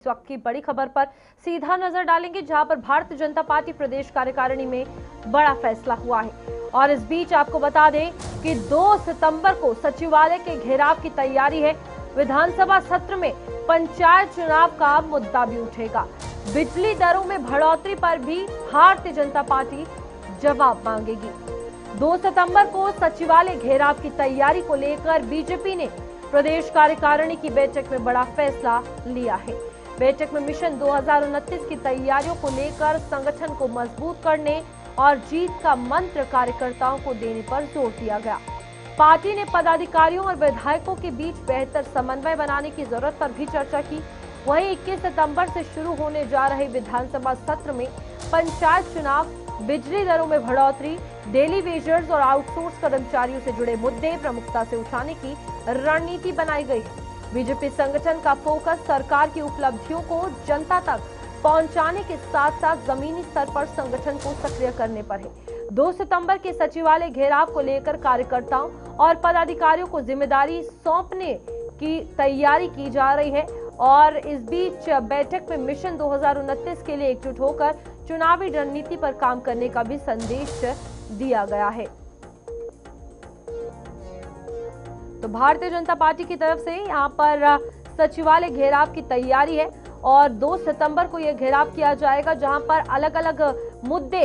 इस वक्त की बड़ी खबर पर सीधा नजर डालेंगे, जहां पर भारतीय जनता पार्टी प्रदेश कार्यकारिणी में बड़ा फैसला हुआ है। और इस बीच आपको बता दें कि 2 सितंबर को सचिवालय के घेराव की तैयारी है। विधानसभा सत्र में पंचायत चुनाव का मुद्दा भी उठेगा। बिजली दरों में बढ़ोतरी पर भी भारतीय जनता पार्टी जवाब मांगेगी। 2 सितंबर को सचिवालय घेराव की तैयारी को लेकर बीजेपी ने प्रदेश कार्यकारिणी की बैठक में बड़ा फैसला लिया है। बैठक में मिशन 2029 की तैयारियों को लेकर संगठन को मजबूत करने और जीत का मंत्र कार्यकर्ताओं को देने पर जोर दिया गया। पार्टी ने पदाधिकारियों और विधायकों के बीच बेहतर समन्वय बनाने की जरूरत पर भी चर्चा की। वहीं 21 सितंबर से शुरू होने जा रहे विधानसभा सत्र में पंचायत चुनाव, बिजली दरों में बढ़ोतरी, डेली वेजर्स और आउटसोर्स कर्मचारियों से जुड़े मुद्दे प्रमुखता से उठाने की रणनीति बनाई गई है। बीजेपी संगठन का फोकस सरकार की उपलब्धियों को जनता तक पहुंचाने के साथ साथ जमीनी स्तर पर संगठन को सक्रिय करने पर है। 2 सितंबर के सचिवालय घेराव को लेकर कार्यकर्ताओं और पदाधिकारियों को जिम्मेदारी सौंपने की तैयारी की जा रही है। और इस बीच बैठक में मिशन 2029 के लिए एकजुट होकर चुनावी रणनीति पर काम करने का भी संदेश दिया गया है। तो भारतीय जनता पार्टी की तरफ से यहाँ पर सचिवालय घेराव की तैयारी है और 2 सितंबर को यह घेराव किया जाएगा, जहां पर अलग अलग मुद्दे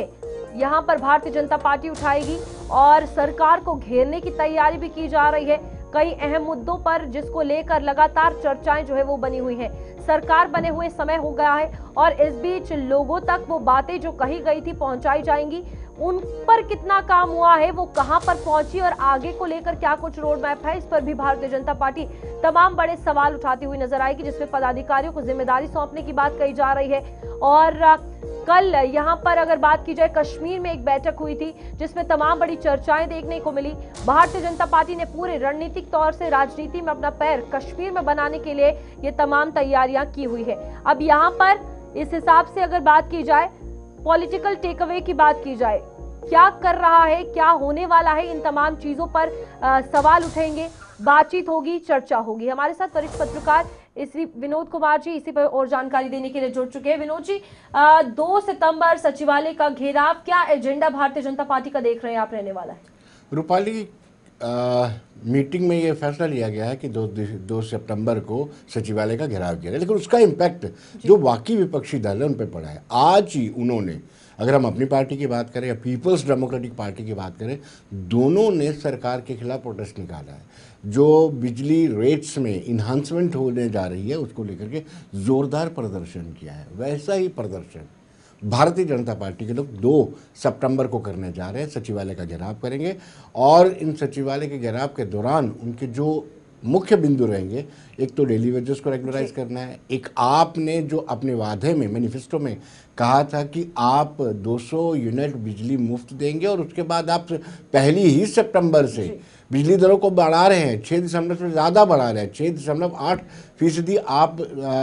यहां पर भारतीय जनता पार्टी उठाएगी और सरकार को घेरने की तैयारी भी की जा रही है। कई अहम मुद्दों पर जिसको लेकर लगातार चर्चाएं जो है वो बनी हुई हैं। सरकार बने हुए समय हो गया है और इस बीच लोगों तक वो बातें जो कही गई थी पहुंचाई जाएंगी। उन पर कितना काम हुआ है, वो कहां पर पहुंची और आगे को लेकर क्या कुछ रोड मैप है, इस पर भी भारतीय जनता पार्टी तमाम बड़े सवाल उठाती हुई नजर आएगी, जिसमें पदाधिकारियों को जिम्मेदारी सौंपने की बात कही जा रही है। और कल यहां पर अगर बात की जाए, कश्मीर में एक बैठक हुई थी जिसमें तमाम बड़ी चर्चाएं देखने को मिली। भारतीय जनता पार्टी ने पूरे रणनीतिक तौर से राजनीति में अपना पैर कश्मीर में बनाने के लिए ये तमाम तैयारियां की हुई है। अब यहां पर इस हिसाब से अगर बात की जाए, पॉलिटिकल टेक अवे की बात की जाए, क्या कर रहा है, क्या होने वाला है, इन तमाम चीजों पर सवाल उठेंगे, बातचीत होगी, चर्चा होगी। हमारे साथ वरिष्ठ पत्रकार इसी विनोद कुमार जी इसी पर और जानकारी देने के लिए जुड़ चुके हैं। विनोद जी, 2 सितंबर सचिवालय का घेराव, क्या एजेंडा भारतीय जनता पार्टी का देख रहे हैं आप रहने वाला है? रूपाली, मीटिंग में ये फैसला लिया गया है कि 2 सितंबर को सचिवालय का घेराव किया है, लेकिन उसका इम्पैक्ट जो बाकी विपक्षी दल है उन पर पड़ा है। आज ही उन्होंने, अगर हम अपनी पार्टी की बात करें या पीपल्स डेमोक्रेटिक पार्टी की बात करें, दोनों ने सरकार के खिलाफ प्रोटेस्ट निकाला है। जो बिजली रेट्स में इन्हांसमेंट होने जा रही है उसको लेकर के जोरदार प्रदर्शन किया है। वैसा ही प्रदर्शन भारतीय जनता पार्टी के लोग 2 सितंबर को करने जा रहे हैं। सचिवालय का घेराव करेंगे और इन सचिवालय के घेराव के दौरान उनके जो मुख्य बिंदु रहेंगे, एक तो डेली वेजेस को रेगुलराइज करना है। एक आपने जो अपने वादे में, मैनिफेस्टो में कहा था कि आप 200 यूनिट बिजली मुफ्त देंगे और उसके बाद आप पहली ही सितंबर से बिजली दरों को बढ़ा रहे हैं, 6 दशमलव से ज़्यादा बढ़ा रहे हैं, 6.8% आप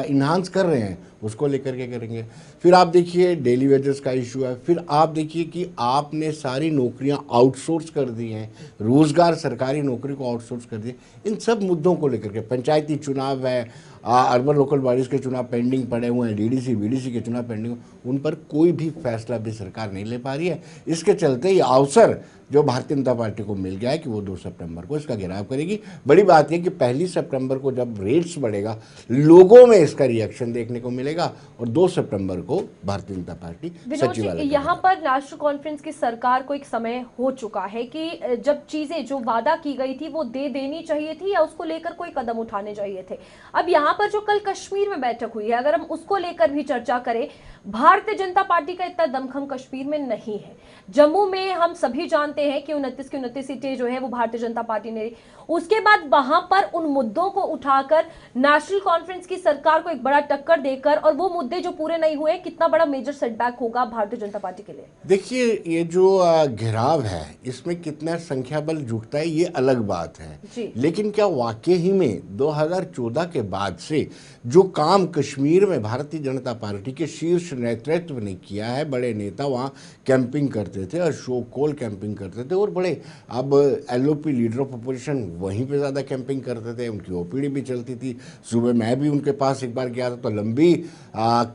इन्हांस कर रहे हैं, उसको लेकर के करेंगे। फिर आप देखिए डेली वेजेस का इशू है। फिर आप देखिए कि आपने सारी नौकरियां आउटसोर्स कर दी हैं, रोजगार सरकारी नौकरी को आउटसोर्स कर दिए। इन सब मुद्दों को लेकर के पंचायती चुनाव है, अर्बन लोकल बॉडीज़ के चुनाव पेंडिंग पड़े हुए हैं, डीडीसी बीडीसी के चुनाव पेंडिंग, उन पर कोई भी फैसला भी सरकार नहीं ले पा रही है। इसके चलते ये अवसर जो भारतीय जनता पार्टी को मिल गया है कि वो 2 सितंबर को इसका घेराव करेगी। बड़ी बात यह कि 1 सितंबर को जब रेट्स बढ़ेगा, लोगों में इसका रिएक्शन देखने को मिलेगा और 2 सितंबर को भारतीय जनता पार्टी सचिवालय। यहाँ पर नेशनल कॉन्फ्रेंस की सरकार को एक समय हो चुका है कि जब चीजें जो वादा की गई थी वो दे देनी चाहिए थी या उसको लेकर कोई कदम उठाने चाहिए थे। अब यहाँ पर जो कल कश्मीर में बैठक हुई है, अगर हम उसको लेकर भी चर्चा करें, भारतीय जनता पार्टी का इतना दमखम कश्मीर में नहीं है। जम्मू में हम सभी जानते हैं कि 29 की 29 सीटें जो है वो भारतीय जनता पार्टी ने, उसके बाद वहां पर उन मुद्दों को उठाकर नेशनल कॉन्फ्रेंस की सरकार को एक बड़ा टक्कर देकर, और वो मुद्दे जो पूरे नहीं हुए, कितना बड़ा मेजर सेटबैक होगा भारतीय जनता पार्टी के लिए? देखिए, ये जो घेराव है इसमें कितना संख्या बल जुटता है ये अलग बात है, लेकिन क्या वाकई ही में 2014 के बाद से जो काम कश्मीर में भारतीय जनता पार्टी के शीर्ष नेतृत्व ने किया है, बड़े नेता वहाँ कैंपिंग करते थे, अशोक कोल कैंपिंग करते थे और बड़े, अब एलओपी लीडर ऑफ अपोजिशन वहीं पे ज़्यादा कैंपिंग करते थे, उनकी ओपीडी भी चलती थी। सुबह मैं भी उनके पास एक बार गया था तो लंबी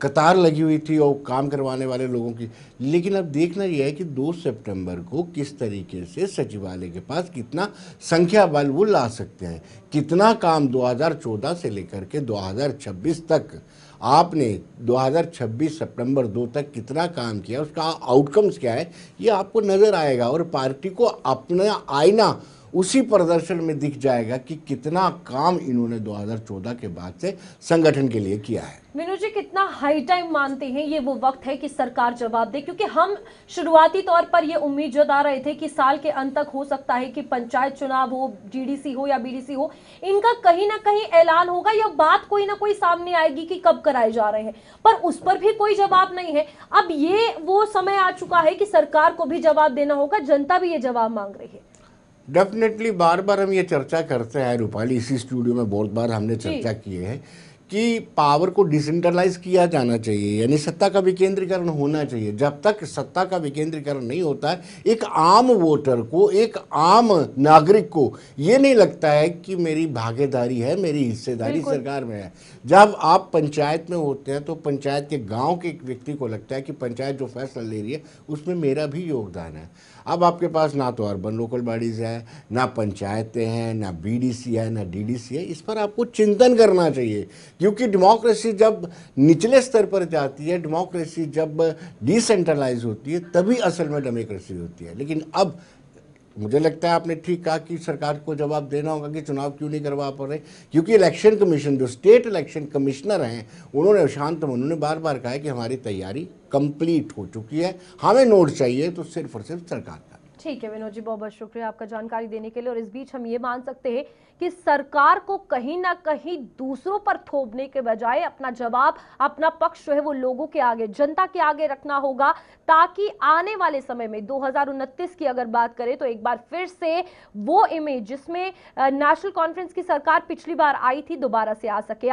कतार लगी हुई थी और काम करवाने वाले लोगों की। लेकिन अब देखना यह है कि 2 सितंबर को किस तरीके से सचिवालय के पास कितना संख्या बल वो ला सकते हैं, कितना काम 2014 से लेकर के 2026 तक आपने 2026 सितंबर 2 तक कितना काम किया, उसका आउटकम्स क्या है, ये आपको नज़र आएगा और पार्टी को अपना आईना उसी प्रदर्शन में दिख जाएगा कि कितना काम इन्होंने 2014 के बाद से संगठन के लिए किया है। मीनू जी, कितना हाई टाइम मानते हैं ये वो वक्त है कि सरकार जवाब दे? क्योंकि हम शुरुआती तौर पर ये उम्मीद जता रहे थे कि साल के अंत तक हो सकता है कि पंचायत चुनाव हो, जीडीसी हो या बीडीसी हो, इनका कहीं ना कहीं ऐलान होगा या बात कोई ना कोई सामने आएगी कि कब कराए जा रहे हैं, पर उस पर भी कोई जवाब नहीं है। अब ये वो समय आ चुका है कि सरकार को भी जवाब देना होगा, जनता भी ये जवाब मांग रही है। डेफिनेटली बार बार हम ये चर्चा करते हैं रूपाली, इसी स्टूडियो में बहुत बार हमने चर्चा की है कि पावर को डिसेंट्रलाइज किया जाना चाहिए, यानी सत्ता का विकेंद्रीकरण होना चाहिए। जब तक सत्ता का विकेंद्रीकरण नहीं होता है, एक आम वोटर को, एक आम नागरिक को ये नहीं लगता है कि मेरी भागीदारी है, मेरी हिस्सेदारी सरकार में है। जब आप पंचायत में होते हैं तो पंचायत के गांव के एक व्यक्ति को लगता है कि पंचायत जो फैसला ले रही है उसमें मेरा भी योगदान है। अब आपके पास ना तो अर्बन लोकल बॉडीज़ है, ना पंचायतें हैं, ना बीडीसी है, ना डीडीसी है। इस पर आपको चिंतन करना चाहिए, क्योंकि डेमोक्रेसी जब निचले स्तर पर जाती है, डेमोक्रेसी जब डिसेंट्रलाइज होती है, तभी असल में डेमोक्रेसी होती है। लेकिन अब मुझे लगता है आपने ठीक कहा कि सरकार को जवाब देना होगा कि चुनाव क्यों नहीं करवा पा रहे, क्योंकि इलेक्शन कमीशन, जो स्टेट इलेक्शन कमिश्नर हैं, उन्होंने शांत मन उन्होंने बार बार कहा है कि हमारी तैयारी कंप्लीट हो चुकी है, हमें नोट चाहिए तो सिर्फ और सिर्फ सरकार का। ठीक है विनोद जी, बहुत बहुत शुक्रिया आपका जानकारी देने के लिए। और इस बीच हम ये मान सकते हैं कि सरकार को कहीं ना कहीं दूसरों पर थोपने के बजाय अपना जवाब, अपना पक्ष जो है वो लोगों के आगे, जनता के आगे रखना होगा, ताकि आने वाले समय में 2029 की अगर बात करें तो एक बार फिर से वो इमेज जिसमें नेशनल कॉन्फ्रेंस की सरकार पिछली बार आई थी दोबारा से आ सके।